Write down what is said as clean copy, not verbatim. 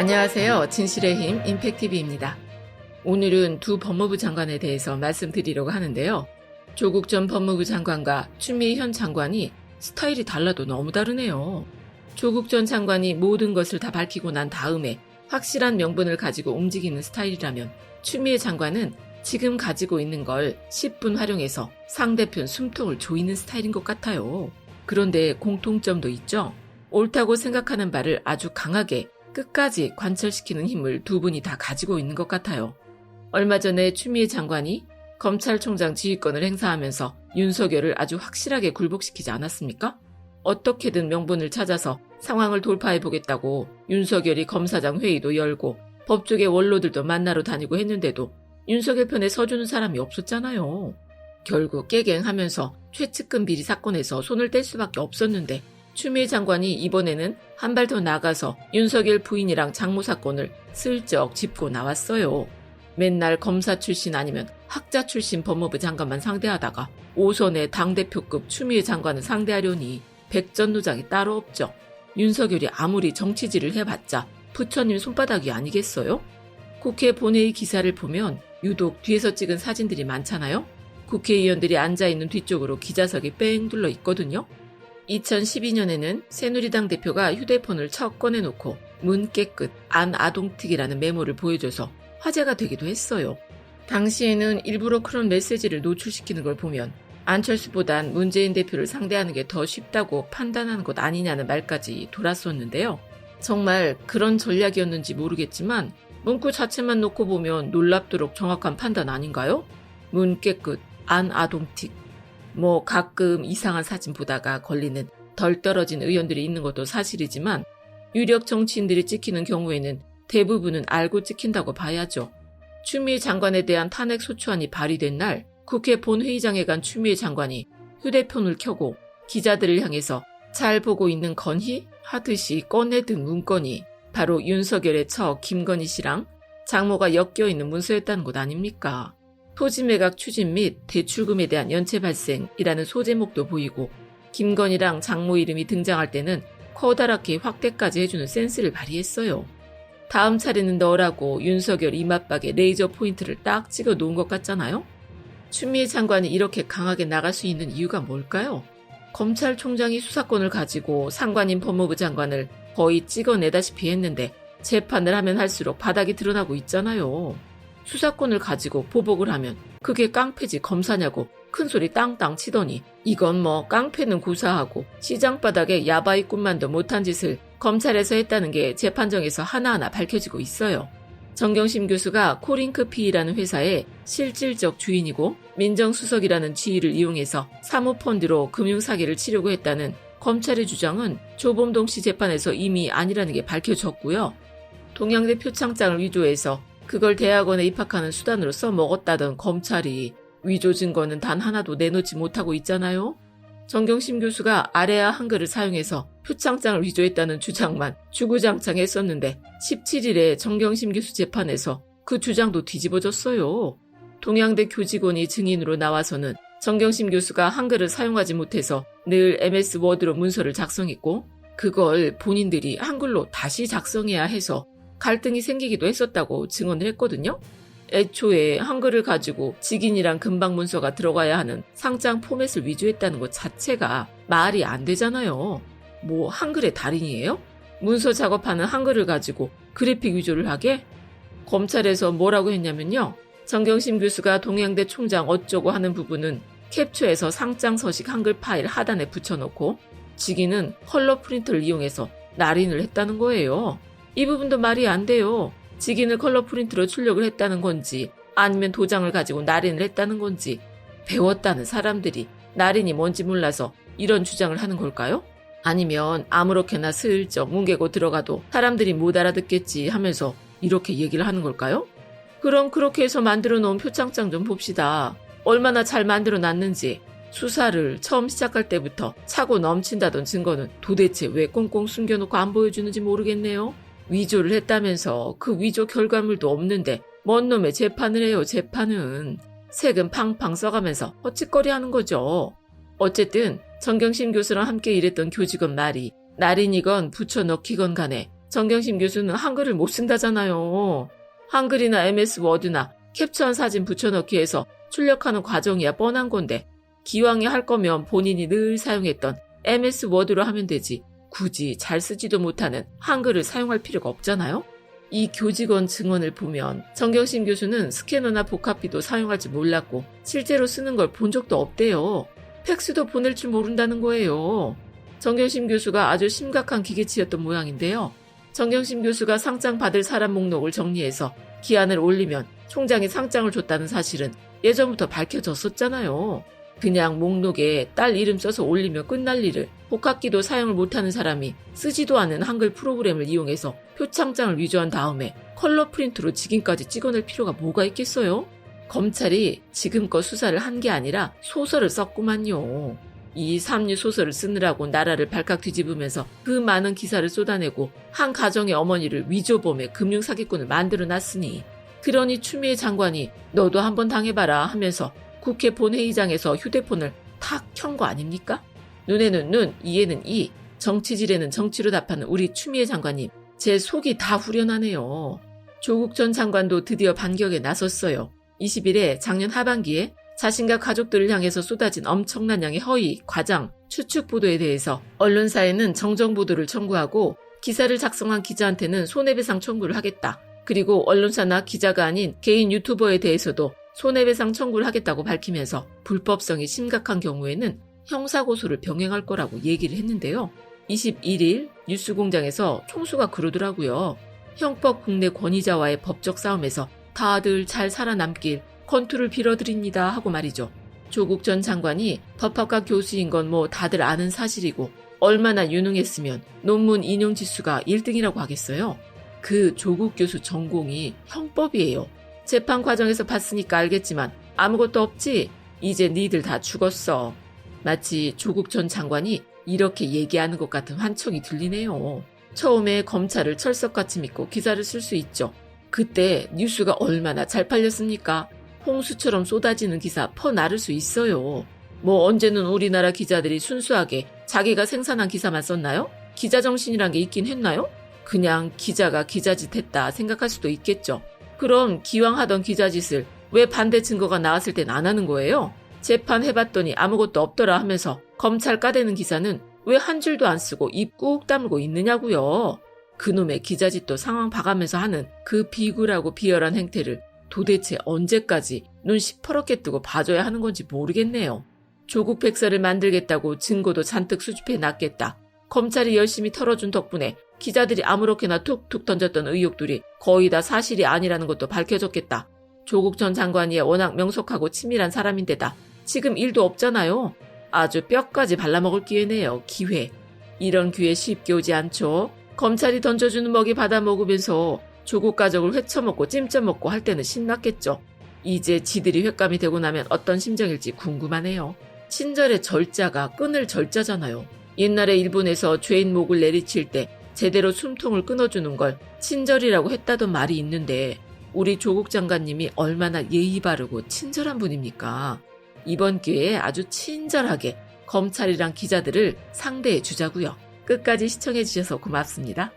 안녕하세요. 진실의 힘 임팩티비입니다. 오늘은 두 법무부 장관에 대해서 말씀드리려고 하는데요. 조국 전 법무부 장관과 추미애 현 장관이 스타일이 달라도 너무 다르네요. 조국 전 장관이 모든 것을 다 밝히고 난 다음에 확실한 명분을 가지고 움직이는 스타일이라면 추미애 장관은 지금 가지고 있는 걸 10분 활용해서 상대편 숨통을 조이는 스타일인 것 같아요. 그런데 공통점도 있죠. 옳다고 생각하는 바를 아주 강하게 끝까지 관철시키는 힘을 두 분이 다 가지고 있는 것 같아요. 얼마 전에 추미애 장관이 검찰총장 지휘권을 행사하면서 윤석열을 아주 확실하게 굴복시키지 않았습니까? 어떻게든 명분을 찾아서 상황을 돌파해보겠다고 윤석열이 검사장 회의도 열고 법조계 원로들도 만나러 다니고 했는데도 윤석열 편에 서주는 사람이 없었잖아요. 결국 깨갱하면서 최측근 비리 사건에서 손을 뗄 수밖에 없었는데 추미애 장관이 이번에는 한 발 더 나가서 윤석열 부인이랑 장모 사건을 슬쩍 짚고 나왔어요. 맨날 검사 출신 아니면 학자 출신 법무부 장관만 상대하다가 오선의 당대표급 추미애 장관을 상대하려니 백전노장이 따로 없죠. 윤석열이 아무리 정치질을 해봤자 부처님 손바닥이 아니겠어요? 국회 본회의 기사를 보면 유독 뒤에서 찍은 사진들이 많잖아요. 국회의원들이 앉아있는 뒤쪽으로 기자석이 뺑 둘러 있거든요. 2012년에는 새누리당 대표가 휴대폰을 척 꺼내놓고 문 깨끗 안 아동틱이라는 메모를 보여줘서 화제가 되기도 했어요. 당시에는 일부러 그런 메시지를 노출시키는 걸 보면 안철수보단 문재인 대표를 상대하는 게 더 쉽다고 판단하는 것 아니냐는 말까지 돌았었는데요. 정말 그런 전략이었는지 모르겠지만 문구 자체만 놓고 보면 놀랍도록 정확한 판단 아닌가요? 문 깨끗 안 아동틱. 가끔 이상한 사진 보다가 걸리는 덜 떨어진 의원들이 있는 것도 사실이지만 유력 정치인들이 찍히는 경우에는 대부분은 알고 찍힌다고 봐야죠. 추미애 장관에 대한 탄핵 소추안이 발의된 날 국회 본회의장에 간 추미애 장관이 휴대폰을 켜고 기자들을 향해서 잘 보고 있는 건희? 하듯이 꺼내든 문건이 바로 윤석열의 처 김건희 씨랑 장모가 엮여있는 문서였다는 것 아닙니까? 토지 매각 추진 및 대출금에 대한 연체 발생이라는 소제목도 보이고 김건희랑 장모 이름이 등장할 때는 커다랗게 확대까지 해주는 센스를 발휘했어요. 다음 차례는 너라고 윤석열 이맛박에 레이저 포인트를 딱 찍어 놓은 것 같잖아요? 추미애 장관이 이렇게 강하게 나갈 수 있는 이유가 뭘까요? 검찰총장이 수사권을 가지고 상관인 법무부 장관을 거의 찍어내다시피 했는데 재판을 하면 할수록 바닥이 드러나고 있잖아요. 수사권을 가지고 보복을 하면 그게 깡패지 검사냐고 큰소리 땅땅 치더니 이건 깡패는 구사하고 시장바닥에 야바이꾼만도 못한 짓을 검찰에서 했다는 게 재판정에서 하나하나 밝혀지고 있어요. 정경심 교수가 코링크피라는 회사의 실질적 주인이고 민정수석이라는 지위를 이용해서 사모펀드로 금융사기를 치려고 했다는 검찰의 주장은 조범동 씨 재판에서 이미 아니라는 게 밝혀졌고요. 동양대 표창장을 위조해서 그걸 대학원에 입학하는 수단으로 써먹었다던 검찰이 위조 증거는 단 하나도 내놓지 못하고 있잖아요. 정경심 교수가 아래아 한글을 사용해서 표창장을 위조했다는 주장만 주구장창 했었는데 17일에 정경심 교수 재판에서 그 주장도 뒤집어졌어요. 동양대 교직원이 증인으로 나와서는 정경심 교수가 한글을 사용하지 못해서 늘 MS 워드로 문서를 작성했고 그걸 본인들이 한글로 다시 작성해야 해서 갈등이 생기기도 했었다고 증언을 했거든요. 애초에 한글을 가지고 직인이랑 금방 문서가 들어가야 하는 상장 포맷을 위조했다는 것 자체가 말이 안 되잖아요. 한글의 달인이에요? 문서 작업하는 한글을 가지고 그래픽 위조를 하게? 검찰에서 뭐라고 했냐면요. 정경심 교수가 동양대 총장 어쩌고 하는 부분은 캡처해서 상장 서식 한글 파일 하단에 붙여놓고 직인은 컬러 프린터를 이용해서 날인을 했다는 거예요. 이 부분도 말이 안 돼요. 직인을 컬러 프린트로 출력을 했다는 건지 아니면 도장을 가지고 날인을 했다는 건지 배웠다는 사람들이 날인이 뭔지 몰라서 이런 주장을 하는 걸까요? 아니면 아무렇게나 슬쩍 뭉개고 들어가도 사람들이 못 알아듣겠지 하면서 이렇게 얘기를 하는 걸까요? 그럼 그렇게 해서 만들어 놓은 표창장 좀 봅시다. 얼마나 잘 만들어 놨는지. 수사를 처음 시작할 때부터 차고 넘친다던 증거는 도대체 왜 꽁꽁 숨겨놓고 안 보여주는지 모르겠네요. 위조를 했다면서 그 위조 결과물도 없는데 뭔 놈의 재판을 해요. 재판은 세금 팡팡 써가면서 헛짓거리 하는 거죠. 어쨌든 정경심 교수랑 함께 일했던 교직원 말이 날인이건 붙여넣기건 간에 정경심 교수는 한글을 못 쓴다잖아요. 한글이나 MS 워드나 캡처한 사진 붙여넣기 해서 출력하는 과정이야 뻔한 건데 기왕에 할 거면 본인이 늘 사용했던 MS 워드로 하면 되지 굳이 잘 쓰지도 못하는 한글을 사용할 필요가 없잖아요? 이 교직원 증언을 보면 정경심 교수는 스캐너나 복합비도 사용할 줄 몰랐고 실제로 쓰는 걸 본 적도 없대요. 팩스도 보낼 줄 모른다는 거예요. 정경심 교수가 아주 심각한 기계치였던 모양인데요. 정경심 교수가 상장 받을 사람 목록을 정리해서 기한을 올리면 총장이 상장을 줬다는 사실은 예전부터 밝혀졌었잖아요. 그냥 목록에 딸 이름 써서 올리면 끝날 일을 복합기도 사용을 못하는 사람이 쓰지도 않은 한글 프로그램을 이용해서 표창장을 위조한 다음에 컬러 프린트로 직인까지 찍어낼 필요가 뭐가 있겠어요? 검찰이 지금껏 수사를 한 게 아니라 소설을 썼구만요. 이 삼류 소설을 쓰느라고 나라를 발칵 뒤집으면서 그 많은 기사를 쏟아내고 한 가정의 어머니를 위조범의 금융사기꾼을 만들어놨으니 그러니 추미애 장관이 너도 한번 당해봐라 하면서 국회 본회의장에서 휴대폰을 탁 켠 거 아닙니까? 눈에는 눈, 이에는 이, 정치질에는 정치로 답하는 우리 추미애 장관님, 제 속이 다 후련하네요. 조국 전 장관도 드디어 반격에 나섰어요. 20일에 작년 하반기에 자신과 가족들을 향해서 쏟아진 엄청난 양의 허위, 과장, 추측 보도에 대해서 언론사에는 정정 보도를 청구하고 기사를 작성한 기자한테는 손해배상 청구를 하겠다. 그리고 언론사나 기자가 아닌 개인 유튜버에 대해서도 손해배상 청구를 하겠다고 밝히면서 불법성이 심각한 경우에는 형사고소를 병행할 거라고 얘기를 했는데요. 21일 뉴스공장에서 총수가 그러더라고요. 형법 국내 권위자와의 법적 싸움에서 다들 잘 살아남길 건투를 빌어드립니다 하고 말이죠. 조국 전 장관이 법학과 교수인 건 뭐 다들 아는 사실이고 얼마나 유능했으면 논문 인용 지수가 1등이라고 하겠어요. 그 조국 교수 전공이 형법이에요. 재판 과정에서 봤으니까 알겠지만 아무것도 없지? 이제 니들 다 죽었어. 마치 조국 전 장관이 이렇게 얘기하는 것 같은 환청이 들리네요. 처음에 검찰을 철석같이 믿고 기사를 쓸 수 있죠. 그때 뉴스가 얼마나 잘 팔렸습니까? 홍수처럼 쏟아지는 기사 퍼나를 수 있어요. 뭐 언제는 우리나라 기자들이 순수하게 자기가 생산한 기사만 썼나요? 기자 정신이란 게 있긴 했나요? 그냥 기자가 기자짓 했다 생각할 수도 있겠죠. 그럼 기왕 하던 기자짓을 왜 반대 증거가 나왔을 땐 안 하는 거예요? 재판해봤더니 아무것도 없더라 하면서 검찰 까대는 기사는 왜 한 줄도 안 쓰고 입 꾹 다물고 있느냐고요. 그놈의 기자짓도 상황 봐가면서 하는 그 비굴하고 비열한 행태를 도대체 언제까지 눈 시퍼렇게 뜨고 봐줘야 하는 건지 모르겠네요. 조국 백서를 만들겠다고 증거도 잔뜩 수집해 놨겠다. 검찰이 열심히 털어준 덕분에 기자들이 아무렇게나 툭툭 던졌던 의혹들이 거의 다 사실이 아니라는 것도 밝혀졌겠다. 조국 전 장관이 워낙 명석하고 치밀한 사람인데다 지금 일도 없잖아요. 아주 뼈까지 발라먹을 기회네요. 기회. 이런 기회 쉽게 오지 않죠. 검찰이 던져주는 먹이 받아먹으면서 조국 가족을 회쳐먹고 찜쪄먹고 할 때는 신났겠죠. 이제 지들이 횟감이 되고 나면 어떤 심정일지 궁금하네요. 친절의 절자가 끊을 절자잖아요. 옛날에 일본에서 죄인 목을 내리칠 때 제대로 숨통을 끊어주는 걸 친절이라고 했다던 말이 있는데 우리 조국 장관님이 얼마나 예의 바르고 친절한 분입니까? 이번 기회에 아주 친절하게 검찰이랑 기자들을 상대해 주자고요. 끝까지 시청해 주셔서 고맙습니다.